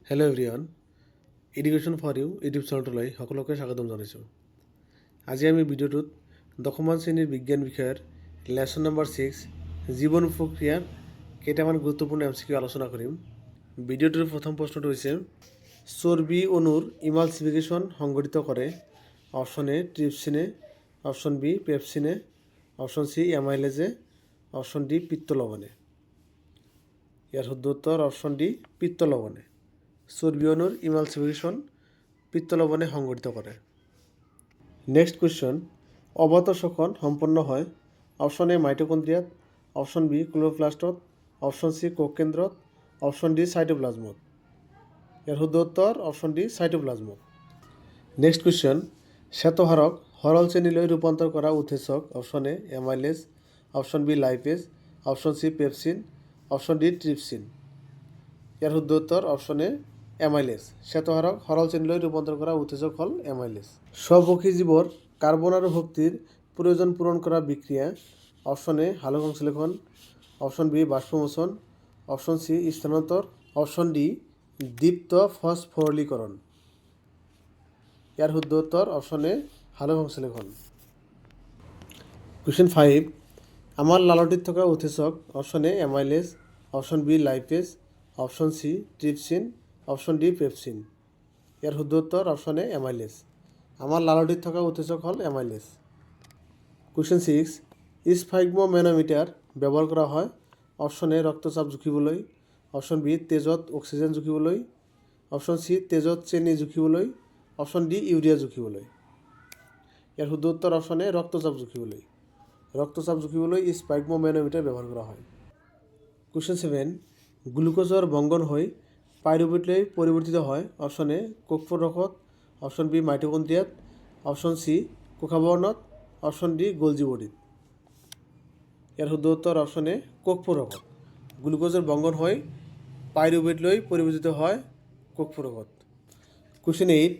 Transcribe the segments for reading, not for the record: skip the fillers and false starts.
Hello' everyone, education for you YouTube চেনেলটোলৈ সকলোকে স্বাগতম জনাইছোঁ। আজি আমি ভিডিঅ'টোত দশমমান শ্ৰেণীৰ বিজ্ঞান বিষয়ৰ লেচন নম্বৰ 6 জীৱন প্ৰক্ৰিয়াৰ কেইটামান গুৰুত্বপূৰ্ণ MCQ আলোচনা কৰিম। ভিডিঅ'টোৰ প্ৰথম প্ৰশ্নটো হৈছে চৰ্বি অণুৰ ইমালচিফিকেশ্যন সংঘটিত কৰে। অপশ্যন এ ট্ৰিপচিনে, অপশ্যন বি পেপচিনে, অপশ্যন চি এমাইলেজে, অপশ্যন ডি পিত্ত লৱণে। ইয়াৰ শুদ্ধ উত্তৰ অপশ্যন ডি পিত্ত লৱণে। চৰ্বি অণুৰ ইমালচিফিকেশ্যন পিত্ত লৱণে সংঘটিত কৰে। নেক্সট কুৱেশ্যন, অৱত শ্বসন সম্পন্ন হয়। অপশ্যন এ মাইটকণ্ড্ৰিয়াত, অপশ্যন বি ক্ল'ৰ'প্লাষ্টত, অপশ্যন চি কোষ কেন্দ্ৰত, অপশ্যন ডি চাইটোপ্লাজমত। ইয়াৰ শুদ্ধ উত্তৰ অপশ্যন ডি চাইটোপ্লাজমত। নেক্সট কুৱেশ্যন, শ্বেতসাৰক সৰল শ্ৰেণীলৈ ৰূপান্তৰ কৰা উৎসেচক। Option A amylase, option B lipase, option C pepsin, option D trypsin. ইয়াৰ শুদ্ধ উত্তৰ অপশ্যন এ এমাইলেজ। শ্বেতসাৰক সৰল শ্ৰেণীলৈ ৰূপান্তৰ কৰা উৎসেচক হ'ল এমাইলেজ। স্বভোগী জীৱৰ কাৰ্বন আৰু শক্তিৰ প্ৰয়োজন পূৰণ কৰা বিক্ৰিয়া। অপশ্যন এ সালোক সংশ্লেষণ, অপশ্যন বি বাষ্পমোচন, অপশ্যন চি স্থানান্তৰ, অপশ্যন ডি দীপ্ত ফসফৰিলীকৰণ। ইয়াৰ শুদ্ধ উত্তৰ অপশ্যন এ সালোক সংশ্লেষণ। কুৱেশ্যন 5, আমাৰ লালটিত থকা উৎসেচক। Option A amylase, option B lipase, option C trypsin, option D pepsin. ইয়াৰ শুদ্ধ উত্তৰ অপশ্যন এ এমাইলেজ। আমাৰ লালটিত থকা উৎসেচক হ'ল এমাইলেজ। কুৱেশ্যন 6, স্ফাইগমোমেনোমিটাৰ ব্যৱহাৰ কৰা হয়। অপশ্যন এ ৰক্তচাপ জুখিবলৈ, অপশ্যন বি তেজত অক্সিজেন জুখিবলৈ, অপশ্যন চি তেজত চেনি জুখিবলৈ, অপশ্যন ডি ইউৰিয়া জুখিবলৈ। ইয়াৰ শুদ্ধ উত্তৰ অপশ্যন এ ৰক্তচাপ জুখিবলৈ। ৰক্তচাপ জুখিবলৈ স্ফাইগমোমেনোমিটাৰ ব্যৱহাৰ কৰা হয়। কুৱেশ্যন 7, গ্লুক'জৰ বংগন হৈ পাইৰুভেটলৈ পৰিৱৰ্তিত হয়। অপশ্যন এ কোষপৰসত, অপশ্যন বি মাইটকণ্ড্ৰিয়াত, অপশ্যন চি কোষাৱৰণত, অপশ্যন ডি গলজি বডিত। ইয়াৰ শুদ্ধ উত্তৰ অপশ্যন এ কোষপৰসত। গ্লুক'জৰ বংগন হৈ পাইৰুভেটলৈ পৰিৱৰ্তিত হয় কোষপৰসত। কুৱেশ্যন 8,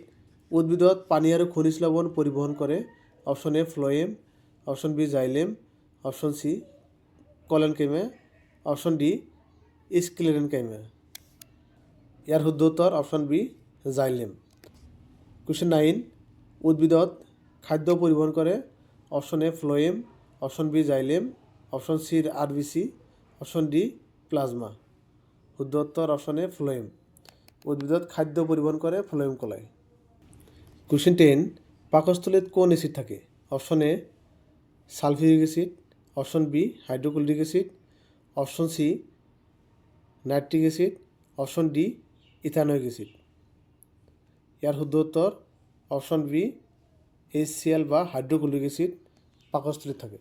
উদ্ভিদত পানী আৰু খনিজ লৱণ পৰিবহণ কৰে। Option A phloem, option B xylem, option C collenchyma, option D sclerenchyma. ইয়াৰ শুদ্ধ উত্তৰ অপশ্যন বি জাইলেম। কুৱেশ্যন 9, উদ্ভিদত খাদ্য পৰিবহণ কৰে। Option A phloem, option B xylem, option C RBC, option D plasma. শুদ্ধ উত্তৰ অপশ্যন এ ফ্ল'য়েম। উদ্ভিদত খাদ্য পৰিবহণ কৰে ফ্ল'য়েম কলাই। কুৱেশ্যন 10, পাকস্থলীত কোন এচিড থাকে? Option A sulphuric acid, option B hydrochloric acid, option C nitric acid, option D ethanoic acid. ইয়াৰ শুদ্ধ উত্তৰ অপশ্যন বি HCl বা হাইড্ৰক্লৰিক এচিড পাকস্থলীত থাকে।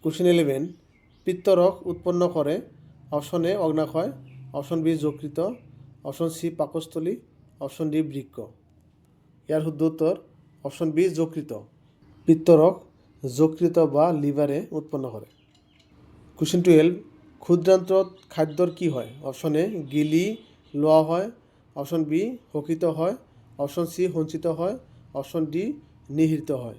কুৱেশ্যন 11, পিত্তৰস উৎপন্ন কৰে। অপশ্যন এ অগ্নাশয়, অপশ্যন বি যকৃত, অপশ্যন চি পাকস্থলী, অপশ্যন ডি বৃক্ক। ইয়াৰ শুদ্ধ উত্তৰ অপশ্যন বি যকৃত। পিত্তৰস যকৃত বা লিভাৰে উৎপন্ন কৰে। কুৱেশ্যন 12, ক্ষুদ্ৰান্তৰত খাদ্যৰ কি হয়? অপশ্যন এ গিলি লোৱা হয়, অপশ্যন বি শোষিত হয়, অপশ্যন চি সঞ্চিত হয়, অপশ্যন ডি নিঃসৃত হয়।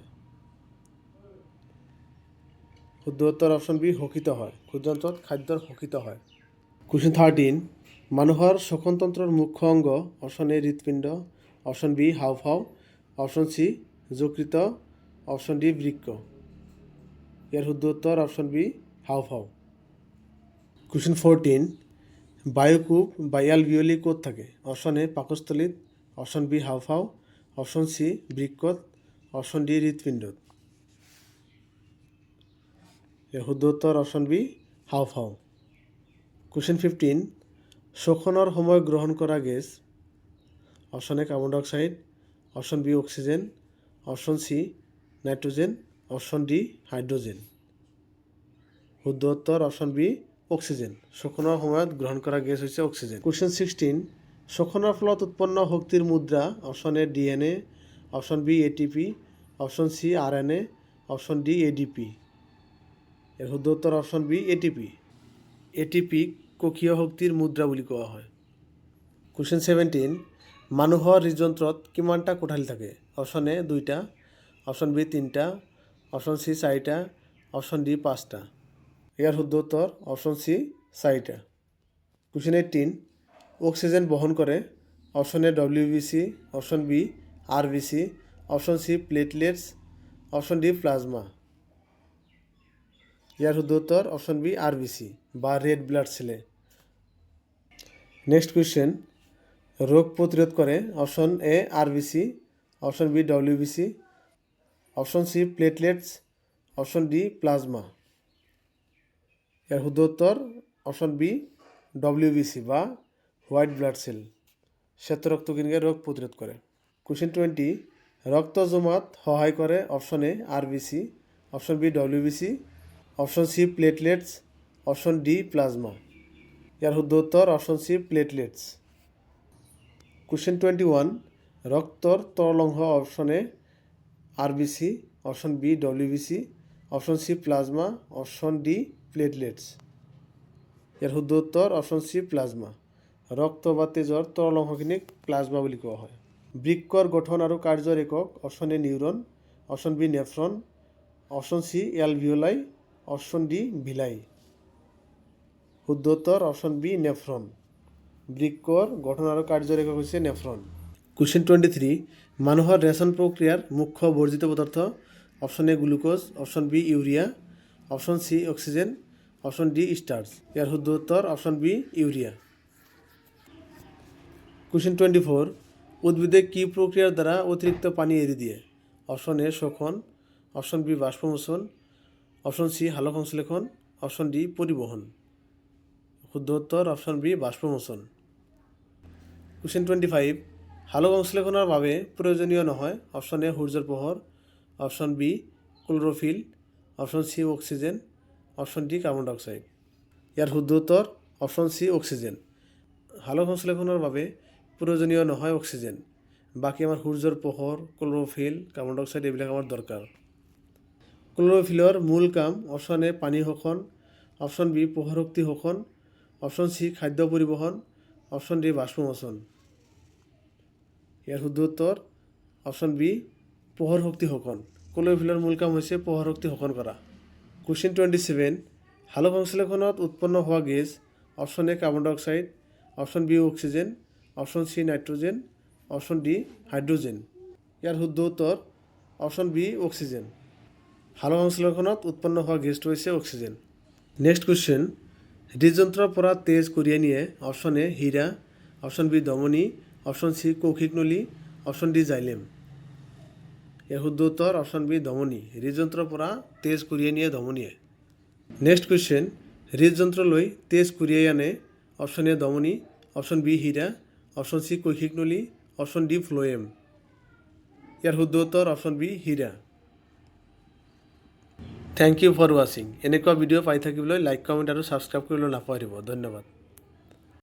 শুদ্ধ উত্তৰ অপশ্যন বি শোষিত হয়। ক্ষুদ্ৰান্তৰত খাদ্যৰ শোষিত হয়। কুৱেশ্যন 13, মানুহৰ শ্বসনতন্ত্ৰৰ মুখ্য অংগ। অপশ্যন এ হৃৎপিণ্ড, অপশ্যন বি হাঁওফাঁও, অপশ্যন চি যকৃত, অপশ্যন ডি বৃক্ক। ইয়াৰ শুদ্ধ উত্তৰ অপশ্যন বি হাঁওফাঁও। কুৱেশ্যন 14, বায়ুকোষ বা এলভিয়লি ক'ত থাকে? অপশ্যন এ পাকস্থলীত, অপশ্যন বি হাঁওফাঁও, অপশ্যন চি বৃক্কত, অপশ্যন ডি হৃৎপিণ্ডত। ইয়াৰ শুদ্ধ উত্তৰ অপশ্যন বি হাঁওফাঁও। কুৱেশ্যন 15, শ্বসনৰ সময় গ্ৰহণ কৰা গেছ। Option A carbon dioxide, option B oxygen, option C nitrogen, option D hydrogen. শুদ্ধ উত্তৰ অপশ্যন বি অক্সিজেন। শ্বসনৰ সময়ত গ্ৰহণ কৰা গেছ হৈছে অক্সিজেন। কুৱেশ্যন 16, শ্বসনৰ ফলত উৎপন্ন শক্তিৰ মুদ্ৰা। Option A DNA, option B ATP, option C RNA, option D ADP। ইয়াৰ শুদ্ধ উত্তৰ অপশ্যন বি ATP। ATP কোষীয় শক্তিৰ মুদ্ৰা বুলি কোৱা হয়। কুৱেশ্যন 17, মানুহৰ হৃদযন্ত্ৰত কিমানটা কোঠালি থাকে? অপশ্যন এ 2টা, অপশ্যন বি 3টা, অপশ্যন চি 4টা, অপশ্যন ডি 5টা। ইয়াৰ শুদ্ধ উত্তৰ অপশ্যন চি 4টা। কুৱেশ্যন 18, অক্সিজেন বহন কৰে। Option A WBC, option B RBC, option C platelets, option D plasma. ইয়ার শুদ্ধ উত্তর অপশন বি আরবিসি বা রেড ব্লাড সেলে। নেক্সট কোয়েশ্চেন, রোগ প্রতিরোধ করে option A RBC, option B WBC, option C platelets, option D plasma. এর শুদ্ধ উত্তর অপশন বি ডব্লিউবিসি বা হোয়াইট ব্লাড সেল, শ্বেত রক্তকণিকা রোগ প্রতিরোধ করে। কোশ্চেন 20, রক্ত জমাট সহায় করে option A RBC, option B WBC, option C platelets, option D plasma. এর শুদ্ধ উত্তর অপশন সি প্লেটলেটস। কোশ্চেন 21, রক্তর তরল অংশ option A RBC, option B WBC, option C plasma, option D platelets. এর শুদ্ধ উত্তর অপশন সি প্লাজমা। ৰক্ত বা তেজৰ তৰল অংশখিনিক প্লাজমা বুলি কোৱা হয়। বৃক্কৰ গঠন আৰু কাৰ্যৰ একক option A neuron, option B nephron, option C alveoli, option D villi. শুদ্ধ উত্তৰ অপশন বি নেফ্ৰন। বৃক্কৰ গঠন আৰু কাৰ্যৰ একক হৈছে নেফ্ৰন। কোশ্চেন 23, মানুহৰ ৰেচন প্ৰক্ৰিয়াৰ মুখ্য বৰ্জিত পদাৰ্থ option A glucose, option B urea, option C oxygen, option D starch. ইয়ার শুদ্ধ উত্তর অপশন বি ইউরিয়া। কোশ্চেন 24, উদ্ভিদে কি প্রক্রিয়ার দ্বারা অতিরিক্ত পানি এড়িয়ে দিয়ে অপশন এ শোষণ, অপশন বি বাষ্পমোচন, অপশন সি সালোক সংশ্লেষণ, অপশন ডি পরিবহন। শুদ্ধ উত্তর অপশন বি বাষ্পমোচন। কোশ্চেন 25, সালোক সংশ্লেষণৰ বাবে প্ৰয়োজনীয় নহয় অপশন এ সূৰ্যৰ পোহৰ, option B chlorophyll, option C oxygen, option D carbon dioxide. ইয়াৰ শুদ্ধ উত্তৰ অপশন সি অক্সিজেন। সালোক সংশ্লেষণৰ বাবে প্ৰয়োজনীয় নহয় অক্সিজেন, বাকী আমাৰ সূৰ্যৰ পোহৰ, ক্লোৰোফিল, কাৰ্বন ডাইঅক্সাইড এইবিলাক আমাৰ দৰকাৰ। ক্লোৰোফিলৰ মূল কাম অপশন এ পানী শোষণ, অপশন বি পোহৰ শক্তি শোষণ, অপশন সি খাদ্য পৰিবহণ, অপশন ডি বাষ্পমোচন। ইয়াৰ শুদ্ধ উত্তৰ অপশন বি পোহৰ শক্তি শোষণ। ক্লোৰোফিলৰ মূল কাম হৈছে পোহৰ শক্তি শোষণ কৰা। কোশ্চেন 27, সালোক সংশ্লেষণত উৎপন্ন হোৱা gas option A carbon dioxide, option B oxygen, option C nitrogen, option D hydrogen. ইয়াৰ শুদ্ধ উত্তৰ অপশন বি অক্সিজেন। সালোক সংশ্লেষণত উৎপন্ন হোৱা গেছটো হৈছে অক্সিজেন। নেক্সট কুৱেশ্যন, হৃদযন্ত্ৰৰ পৰা তেজ কঢ়িয়াই নিয়ে অপশন এ হীৰা, অপশন বি ধমনী, অপশন সি কৌশিক নলী, অপশন ডি জাইলেম। ইয়াৰ শুদ্ধ উত্তৰ অপশন বি ধমনী। হৃদযন্ত্ৰৰ পৰা তেজ কঢ়িয়াই নিয়ে ধমনীয়ে। নেক্সট কুৱেশ্যন, হৃদযন্ত্ৰলৈ তেজ কঢ়িয়াই আনে অপশন এ ধমনী, অপশন বি হীৰা, অপশন সি কৌশিক নলী, অপশন ডি ফ্লোয়েম। ইয়াৰ শুদ্ধ উত্তৰ অপশন বি হীৰা। থেংক ইউ ফৰ ৱাচিং। এনেকুৱা ভিডিঅ' পাই থাকিবলৈ লাইক, কমেণ্ট আৰু ছাবস্ক্ৰাইব কৰিবলৈ নাপাহৰিব। ধন্যবাদ।